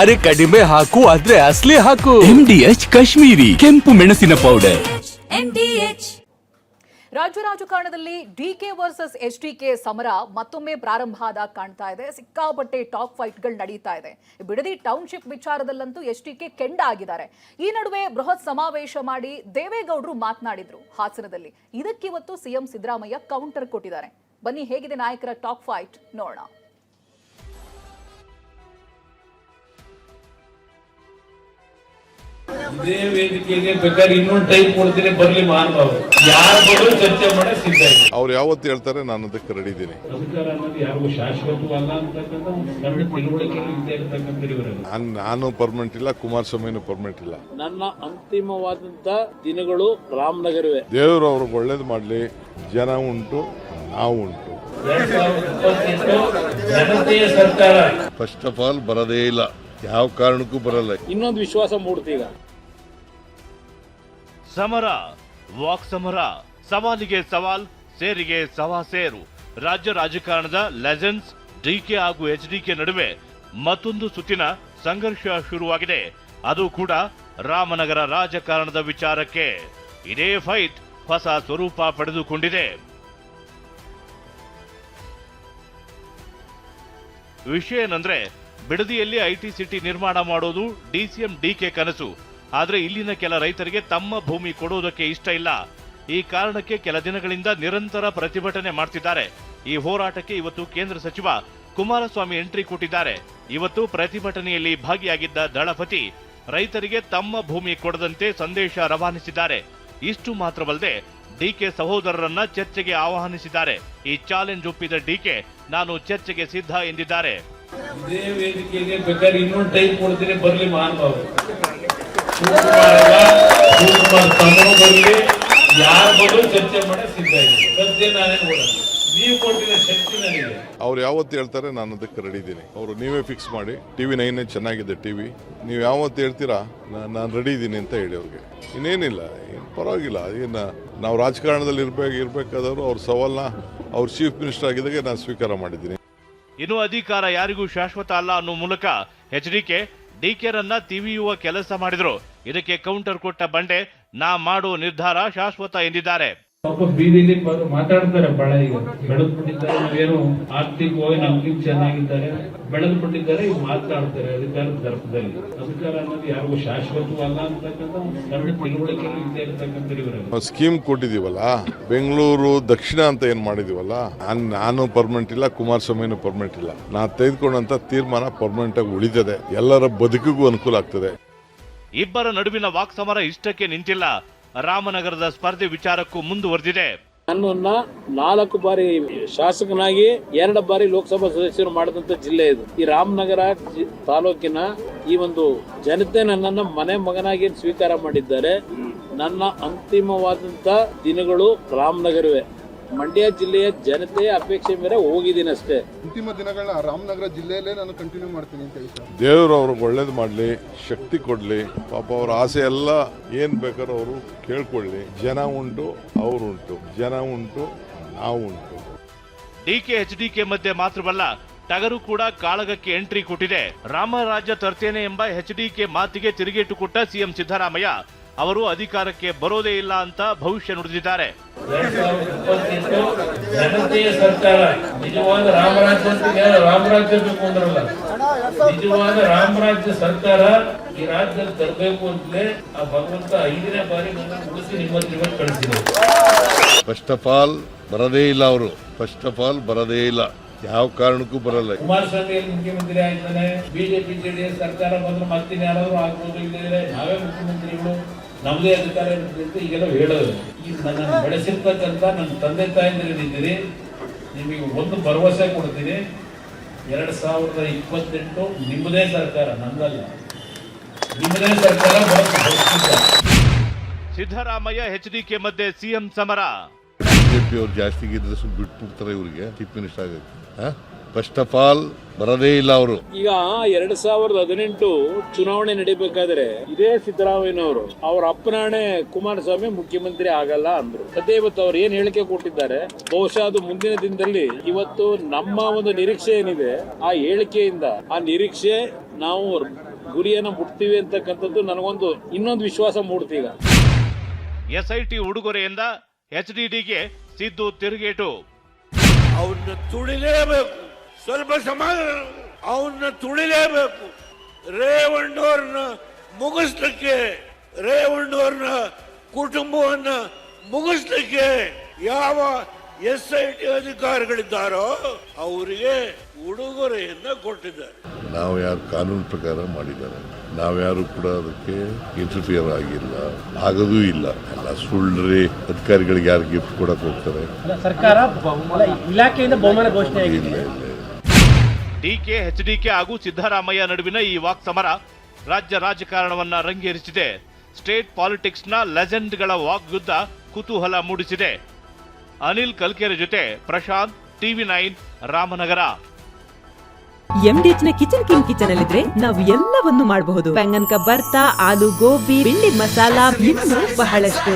ಅರೆ ಕಡಿಮೆ ಹಾಕು ಆದ್ರೆ ಅಸಲಿ ಹಾಕು. MDH ಕಾಶ್ಮೀರಿ ಕೆಂಪು ಮೆಣಸಿನ ಪೌಡರ್. ರಾಜ್ಯ ರಾಜಕಾರಣದಲ್ಲಿ ಡಿಕೆ ವರ್ಸಸ್ ಎಚ್ಡಿಕೆ ಸಮರ ಮತ್ತೊಮ್ಮೆ ಪ್ರಾರಂಭ ಆದಾಗ ಕಾಣ್ತಾ ಇದೆ. ಸಿಕ್ಕಾಪಟ್ಟೆ ಟಾಕ್ ಫೈಟ್ಗಳು ನಡೀತಾ ಇದೆ. ಬಿಡದಿ ಟೌನ್ಶಿಪ್ ವಿಚಾರದಲ್ಲಂತೂ ಎಚ್ಡಿಕೆ ಕೆಂಡ ಆಗಿದ್ದಾರೆ. ಈ ನಡುವೆ ಬೃಹತ್ ಸಮಾವೇಶ ಮಾಡಿ ದೇವೇಗೌಡರು ಮಾತನಾಡಿದ್ರು ಹಾಸನದಲ್ಲಿ. ಇದಕ್ಕಿವತ್ತು ಸಿಎಂ ಸಿದ್ದರಾಮಯ್ಯ ಕೌಂಟರ್ ಕೊಟ್ಟಿದ್ದಾರೆ. ಬನ್ನಿ ಹೇಗಿದೆ ನಾಯಕರ ಟಾಕ್ ಫೈಟ್ ನೋಡೋಣ. ಇದೇ ವೇದಿಕೆಗೆ ಬೇಕಾದ್ರೆ ಇನ್ನೊಂದು ಟೈಪ್ ಕೊಡ್ತೀನಿ, ಬರ್ಲಿ ಮಹಾನುಭಾವ. ಯಾರು ಬರೋ ಚರ್ಚೆ ಮಾಡೋ ಸಿದ್ಧ ಇದೆ. ಅವ್ರು ಯಾವತ್ತು ಹೇಳ್ತಾರೆ ನಾನು ಅದಕ್ಕೆ ರೆಡಿ ಇದ್ದೀನಿ. ಅಧಿಕಾರ ಅನ್ನೋದು ಯಾರಿಗೂ ಶಾಶ್ವತವಲ್ಲ ಅಂತಕ್ಕಂಥ ಸಣ್ಣ ತಿಳುವಳಿಕೆ ಇರ್ತಕ್ಕಂಥ ನಾನು ಪರ್ಮನೆಂಟ್ ಇಲ್ಲ, ಕುಮಾರಸ್ವಾಮಿನೂ ಪರ್ಮನೆಂಟ್ ಇಲ್ಲ. ನನ್ನ ಅಂತಿಮವಾದಂತ ದಿನಗಳು ರಾಮನಗರವೇ. ದೇವರು ಅವ್ರಿಗೆ ಒಳ್ಳೇದು ಮಾಡ್ಲಿ. ಜನ ಉಂಟು, ನಾವು ಉಂಟು. 2027 ಜನತೆಯ ಸರ್ಕಾರ. ಫಸ್ಟ್ ಆಫ್ ಆಲ್ ಬರೋದೇ ಇಲ್ಲ, ಯಾವ ಕಾರಣಕ್ಕೂ ಬರಲ್ಲ. ಇನ್ನೊಂದು ವಿಶ್ವಾಸ ಮೂಡ್ತೀಗ. ಸಮರ, ವಾಕ್ ಸಮರ, ಸವಾಲಿಗೆ ಸವಾಲ್, ಸೇರಿಗೆ ಸವಾ ಸೇರು. ರಾಜ್ಯ ರಾಜಕಾರಣದ ಲೆಜೆಂಡ್ಸ್ ಡಿಕೆ ಹಾಗೂ ಎಚ್ಡಿಕೆ ನಡುವೆ ಮತ್ತೊಂದು ಸುತ್ತಿನ ಸಂಘರ್ಷ ಶುರುವಾಗಿದೆ. ಅದು ಕೂಡ ರಾಮನಗರ ರಾಜಕಾರಣದ ವಿಚಾರಕ್ಕೆ. ಇದೇ ಫೈಟ್ ಹೊಸ ಸ್ವರೂಪ ಪಡೆದುಕೊಂಡಿದೆ. ವಿಷಯ ಏನಂದ್ರೆ, ಬಿಡದಿಯಲ್ಲಿ ಐಟಿ ಸಿಟಿ ನಿರ್ಮಾಣ ಮಾಡೋದು ಡಿಸಿಎಂ ಡಿಕೆ ಕನಸು. ಆದ್ರೆ ಇಲ್ಲಿನ ಕೆಲ ರೈತರಿಗೆ ತಮ್ಮ ಭೂಮಿ ಕೊಡುವುದಕ್ಕೆ ಇಷ್ಟ ಇಲ್ಲ. ಈ ಕಾರಣಕ್ಕೆ ಕೆಲ ದಿನಗಳಿಂದ ನಿರಂತರ ಪ್ರತಿಭಟನೆ ಮಾಡ್ತಿದ್ದಾರೆ. ಈ ಹೋರಾಟಕ್ಕೆ ಇವತ್ತು ಕೇಂದ್ರ ಸಚಿವ ಕುಮಾರಸ್ವಾಮಿ ಎಂಟ್ರಿ ಕೊಟ್ಟಿದ್ದಾರೆ. ಇವತ್ತು ಪ್ರತಿಭಟನೆಯಲ್ಲಿ ಭಾಗಿಯಾಗಿದ್ದ ದಳಪತಿ ರೈತರಿಗೆ ತಮ್ಮ ಭೂಮಿ ಕೊಡದಂತೆ ಸಂದೇಶ ರವಾನಿಸಿದ್ದಾರೆ. ಇಷ್ಟು ಮಾತ್ರವಲ್ಲದೆ ಡಿಕೆ ಸಹೋದರರನ್ನ ಚರ್ಚೆಗೆ ಆಹ್ವಾನಿಸಿದ್ದಾರೆ. ಈ ಚಾಲೆಂಜ್ ಒಪ್ಪಿದ ಡಿಕೆ ನಾನು ಚರ್ಚೆಗೆ ಸಿದ್ಧ ಎಂದಿದ್ದಾರೆ. ಇದೇ ವೇದಿಕೆಗೆ ಬೇಕಾದ್ರೆ ಇನ್ನೊಂದು ಟೈಪ್ ಕೊಡ್ತೀನಿ, ಬರ್ಲಿ ಮಹಾನುಭಾವ. ಯಾರು ಬರೋ ಚರ್ಚೆ ಮಾಡೋ ಸಿದ್ಧ ಇದೆ. ಸದ್ಯ ನಾನೇನು ಕೊಡಲ್ಲ, ನೀವು ಕೊಟ್ಟಿರೋ ಶಕ್ತಿ ನನಗೆ. ಅವ್ರು ಯಾವತ್ತು ಹೇಳ್ತಾರೆ ನಾನು ಅದಕ್ಕೆ ರೆಡಿ ಇದ್ದೀನಿ. ಅವರು ನೀವೇ ಫಿಕ್ಸ್ ಮಾಡಿ. TV 9 ಚೆನ್ನಾಗಿದೆ ಟಿವಿ. ನೀವು ಯಾವತ್ತು ಹೇಳ್ತೀರಾ ನಾನು ರೆಡಿ ಇದ್ದೀನಿ ಅಂತ ಹೇಳಿ ಅವ್ರಿಗೆ. ಇನ್ನೇನಿಲ್ಲ, ಏನು ಪರವಾಗಿಲ್ಲ. ಏನು ನಾವು ರಾಜಕಾರಣದಲ್ಲಿ ಇರ್ಬೇಕಾದವರು ಅವ್ರ ಸವಾಲ್ನ ಅವ್ರ ಚೀಫ್ ಮಿನಿಸ್ಟರ್ ಆಗಿದ್ದಾಗೆ ನಾನು ಸ್ವೀಕಾರ ಮಾಡಿದ್ದೀನಿ. ಇನ್ನು ಅಧಿಕಾರ ಯಾರಿಗೂ ಶಾಶ್ವತ ಅಲ್ಲ ಅನ್ನೋ ಮೂಲಕ ಎಚ್ಡಿಕೆ ಡಿಕೆರನ್ನ ತಿವಿಯುವ ಕೆಲಸ ಮಾಡಿದ್ರು. ಇದಕ್ಕೆ ಕೌಂಟರ್ ಕೊಟ್ಟ ಬಂಡೆ ನಾ ಮಾಡೋ ನಿರ್ಧಾರ ಶಾಶ್ವತ ಎಂದಿದ್ದಾರೆ. ಸ್ವಲ್ಪ ಬೀದಿಲಿ ಮಾತಾಡ್ತಾರೆ. ಬಹಳ ಈಗ ಬೆಳೆದು ಬಿಟ್ಟಿದ್ದಾರೆ, ನಾವೇನು ಆರ್ಥಿಕವಾಗಿ ನಮ್ಗಿಂತ ಚೆನ್ನಾಗಿದ್ದಾರೆ, ಬೆಳೆದು ಬಿಟ್ಟಿದ್ದಾರೆ, ಈಗ ಮಾತನಾಡ್ತಾರೆ ಅಧಿಕಾರದ ದರ್ಪದಲ್ಲಿ. ಅಧಿಕಾರ ಅನ್ನೋದು ಯಾರಿಗೂ ಶಾಶ್ವತವಲ್ಲ ಅಂತಕ್ಕಂಥ ಸಣ್ಣ ತಿಳುವಳಿಕೆ ಇರ್ತಕ್ಕಂಥ ಸ್ಕೀಮ್ ಕೊಟ್ಟಿದೀವಲ್ಲ, ಬೆಂಗಳೂರು ದಕ್ಷಿಣ ಅಂತ ಏನ್ ಮಾಡಿದೀವಲ್ಲ, ನಾನು ಪರ್ಮನೆಂಟ್ ಇಲ್ಲ, ಕುಮಾರಸ್ವಾಮಿನೂ ಪರ್ಮನೆಂಟ್ ಇಲ್ಲ. ನಾ ತೆಗೆದುಕೊಂಡಂತ ತೀರ್ಮಾನ ಪರ್ಮನೆಂಟ್ ಆಗಿ ಉಳಿತದೆ, ಎಲ್ಲರ ಬದುಕಿಗೂ ಅನುಕೂಲ ಆಗ್ತದೆ. ಇಬ್ಬರ ನಡುವಿನ ವಾಕ್ಸಮರ ಇಷ್ಟಕ್ಕೆ ನಿಂತಿಲ್ಲ. ರಾಮನಗರದ ಸ್ಪರ್ಧೆ ವಿಚಾರಕ್ಕೂ ಮುಂದುವರೆದಿದೆ. ನನ್ನನ್ನ 4 ಬಾರಿ ಶಾಸಕನಾಗಿ 2 ಬಾರಿ ಲೋಕಸಭಾ ಸದಸ್ಯರು ಮಾಡಿದಂತ ಜಿಲ್ಲೆ ಇದು. ಈ ರಾಮನಗರ ತಾಲೂಕಿನ ಈ ಒಂದು ಜನತೆ ನನ್ನನ್ನ ಮನೆ ಮಗನಾಗಿ ಸ್ವೀಕಾರ ಮಾಡಿದ್ದಾರೆ. ನನ್ನ ಅಂತಿಮವಾದಂತ ದಿನಗಳು ರಾಮನಗರವೇ. ಮಂಡ್ಯ ಜಿಲ್ಲೆಯ ಜನತೆಯ ಅಪೇಕ್ಷೆ ಮೇರೆ ಹೋಗಿದ್ದೀನಿ ಅಷ್ಟೇ. ಅಂತಿಮ ದಿನಗಳನ್ನ ರಾಮನಗರ ಜಿಲ್ಲೆಯಲ್ಲೇ ನಾನು ಕಂಟಿನ್ಯೂ ಮಾಡ್ತೀನಿ ಅಂತ ಹೇಳ್ತಾರೆ. ದೇವರು ಅವ್ರಿಗೆ ಒಳ್ಳೇದು ಮಾಡಲಿ, ಶಕ್ತಿ ಕೊಡಲಿ. ಪಾಪ ಅವ್ರ ಆಸೆ ಎಲ್ಲ ಏನು ಬೇಕಾದ್ರೂ ಅವರು ಕೇಳ್ಕೊಳ್ಳಿ. ಜನ ಉಂಟು, ಅವರುಂಟು. ಜನ ಉಂಟು, ನಾವು ಉಂಟು. ಡಿಕೆ ಎಚ್ಡಿಕೆ ಮಧ್ಯೆ ಮಾತ್ರವಲ್ಲ, ಟಗರು ಕೂಡ ಕಾಳಗಕ್ಕೆ ಎಂಟ್ರಿ ಕೊಟ್ಟಿದೆ. ರಾಮರಾಜ್ಯ ತರ್ತೇನೆ ಎಂಬ ಎಚ್ಡಿಕೆ ಮಾತಿಗೆ ತಿರುಗೇಟು ಕೊಟ್ಟ ಸಿಎಂ ಸಿದ್ದರಾಮಯ್ಯ ಅವರು ಅಧಿಕಾರಕ್ಕೆ ಬರೋದೇ ಇಲ್ಲ ಅಂತ ಭವಿಷ್ಯ ನುಡಿದಿದ್ದಾರೆ. 2027 ಜನತೆಯ ಸರ್ಕಾರ. ನಿಜವಾದ ರಾಮರಾಜ್ಯ ಬೇಕು ಅಂದ್ರಲ್ಲ, ನಿಜವಾದ ರಾಮರಾಜ್ಯ ಸರ್ಕಾರ ಈ ರಾಜ್ಯದಲ್ಲಿ ತರಬೇಕು ಅಂತಲೇ ಆ ಭಗವಂತ 5ನೇ ಬಾರಿ ನನ್ನ ಉಳಿಸಿ ನಿಮ್ಮ ಕಳಿಸಿದೆ. ಫಸ್ಟ್ ಆಫ್ ಆಲ್ ಬರದೇ ಇಲ್ಲ ಅವರು. ಫಸ್ಟ್ ಆಫ್ ಆಲ್ ಬರದೇ ಇಲ್ಲ, ಯಾವ ಕಾರಣಕ್ಕೂ ಬರಲ್ಲ. ಕುಮಾರಸ್ವಾಮಿ ಮುಖ್ಯಮಂತ್ರಿ ಆಯ್ತಾನೆ, ಬಿಜೆಪಿ ಜೆಡಿಎಸ್ ಸರ್ಕಾರ ಬಂದ್ರೆ ಮತ್ತೆ ಯಾರಾದ್ರೂ ಆಗ್ಬೋದು. ಇಲ್ಲದ್ರೆ ನಾವೇ ಮುಖ್ಯಮಂತ್ರಿಗಳು, ನಮ್ದೇ ಅಧಿಕಾರ ಇರುತ್ತೆ ಈಗೆಲ್ಲ ಹೇಳೋದು. ಈ ನನ್ನ ಬೆಳೆಸಿರ್ತಕ್ಕಂಥ ನನ್ನ ತಂದೆ ತಾಯಿಂದಿದ್ದೀರಿ, ನಿಮಗೆ ಒಂದು ಭರವಸೆ ಕೊಡ್ತೀನಿ. 2028 ನಿಮ್ಮದೇ ಸರ್ಕಾರ, ನಂದಲ್ಲ, ನಿಮ್ಮದೇ ಸರ್ಕಾರ. ಸಿದ್ದರಾಮಯ್ಯ ಎಚ್ಡಿಕೆ ಮಧ್ಯೆ ಸಿಎಂ ಸಮರ. ಬಿಜೆಪಿ ಅವ್ರು ಜಾಸ್ತಿ ಗಿದ್ರೆ ಬಿಟ್ಬಿಡ್ತಾರೆ ಇವರಿಗೆ ಚೀಫ್ ಮಿನಿಸ್ಟರ್ ಆಗಕ್ಕೆ. ಫಸ್ಟ್ ಆಫ್ ಆಲ್ ಬರೋದೇ ಇಲ್ಲ ಅವರು. ಈಗ 2018 ಚುನಾವಣೆ ನಡೀಬೇಕಾದ್ರೆ ಇದೇ ಸಿದ್ದರಾಮಯ್ಯನವರು ಅವ್ರ ಅಪ್ಪನಾಣೆ ಕುಮಾರಸ್ವಾಮಿ ಮುಖ್ಯಮಂತ್ರಿ ಆಗಲ್ಲ ಅಂದ್ರು. ಸದ್ಯ ಇವತ್ತು ಅವ್ರು ಏನ್ ಹೇಳಿಕೆ ಕೊಟ್ಟಿದ್ದಾರೆ, ಬಹುಶಃ ಅದು ಮುಂದಿನ ದಿನದಲ್ಲಿ ಇವತ್ತು ನಮ್ಮ ಒಂದು ನಿರೀಕ್ಷೆ ಏನಿದೆ ಆ ಹೇಳಿಕೆಯಿಂದ ಆ ನಿರೀಕ್ಷೆ ನಾವು ಗುರಿಯನ್ನ ಮುಟ್ತೀವಿ ಅಂತಕ್ಕಂಥದ್ದು ನನಗೊಂದು ಇನ್ನೊಂದು ವಿಶ್ವಾಸ ಮೂಡ್ತೀಗ. ಎಸ್ಐಟಿ ಉಡುಗೊರೆಯಿಂದ ಎಚ್ಡಿಡಿಗೆ ಸಿದ್ದು ತಿರುಗೇಟು. ಅವನ್ನ ತುಳಿಲೇಬೇಕು, ಸ್ವಲ್ಪ ಸಮಾಧಾನ, ಅವನ್ನ ತುಳಿಲೇಬೇಕು. ರೇವಣ್ಣವ್ರನ್ನ ಮುಗಿಸ್ಲಿಕ್ಕೆ, ರೇವಣ್ಣವ್ರನ್ನ ಕುಟುಂಬವನ್ನ ಮುಗಿಸ್ಲಿಕ್ಕೆ ಯಾವ SIT ಅಧಿಕಾರಿಗಳಿದ್ದಾರೋ ಅವರಿಗೆ ಉಡುಗೊರೆಯನ್ನ ಕೊಟ್ಟಿದ್ದಾರೆ. ನಾವು ಯಾರು ಕಾನೂನು ಪ್ರಕಾರ ಮಾಡಿದ್ದಾರೆ, ನಾವ್ಯಾರು ಕೂಡ ಅದಕ್ಕೆ ಇಂಟರ್ಫಿಯರ್ ಆಗಿಲ್ಲ, ಆಗೋದೂ ಇಲ್ಲ. ಎಲ್ಲ ಸುಳ್ಳ್ರಿ ಅಧಿಕಾರಿಗಳಿಗೆ ಯಾರು ಗಿಫ್ಟ್ ಕೊಡಕ್ ಹೋಗ್ತಾರೆ? ಸರ್ಕಾರ ಇಲಾಖೆಯಿಂದ ಬಹುಮಾನ ಘೋಷಣೆ ಆಗಿದೆ. ಡಿಕೆ ಎಚ್ಡಿಕೆ ಹಾಗೂ ಸಿದ್ದರಾಮಯ್ಯ ನಡುವಿನ ಈ ವಾಕ್ಸಮರ ರಾಜ್ಯ ರಾಜಕಾರಣವನ್ನ ರಂಗೇರಿಸಿದೆ. ಸ್ಟೇಟ್ ಪಾಲಿಟಿಕ್ಸ್ನ ಲೆಜೆಂಡ್ಗಳ ವಾಗ್ಯುದ್ಧ ಕುತೂಹಲ ಮೂಡಿಸಿದೆ. ಅನಿಲ್ ಕಲ್ಕೆರೆ ಜೊತೆ ಪ್ರಶಾಂತ್, TV9 ರಾಮನಗರ. MDH ನ ಕಿಚನ್ ಅಲ್ಲಿದ್ರೆ ನಾವು ಎಲ್ಲವನ್ನು ಮಾಡಬಹುದು. ಬೆಂಗನ್ ಕಾ ಭರ್ತಾ, ಆಲೂ ಗೋಬಿ, ಭಿಂಡಿ ಮಸಾಲಾ, ಇನ್ನೂ ಬಹಳಷ್ಟು.